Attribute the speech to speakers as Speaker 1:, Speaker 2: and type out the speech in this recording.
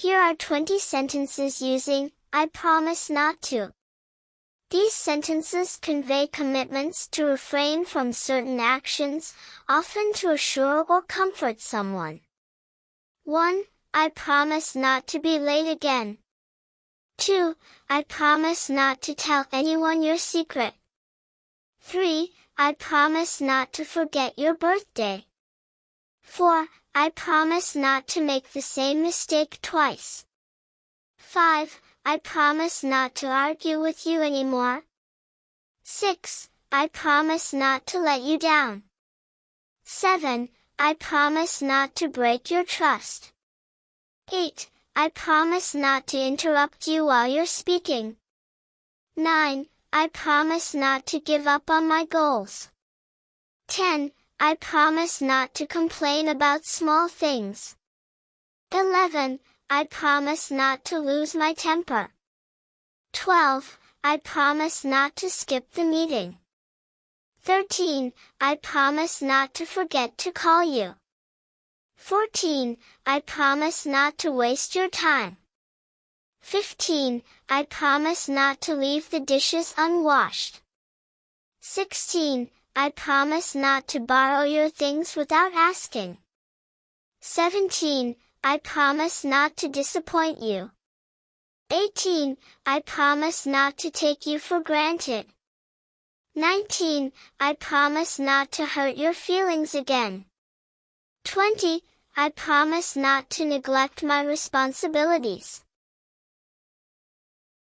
Speaker 1: Here are 20 sentences using I promise not to. These sentences convey commitments to refrain from certain actions, often to assure or comfort someone. 1. I promise not to be late again. 2. I promise not to tell anyone your secret. 3. I promise not to forget your birthday. 4. I promise not to make the same mistake twice. 5. I promise not to argue with you anymore. 6. I promise not to let you down. 7. I promise not to break your trust. 8. I promise not to interrupt you while you're speaking. 9. I promise not to give up on my goals. 10. I promise not to complain about small things. 11. I promise not to lose my temper. 12. I promise not to skip the meeting. 13. I promise not to forget to call you. 14. I promise not to waste your time. 15. I promise not to leave the dishes unwashed. 16. I promise not to borrow your things without asking. 17. I promise not to disappoint you. 18. I promise not to take you for granted. 19. I promise not to hurt your feelings again. 20. I promise not to neglect my responsibilities.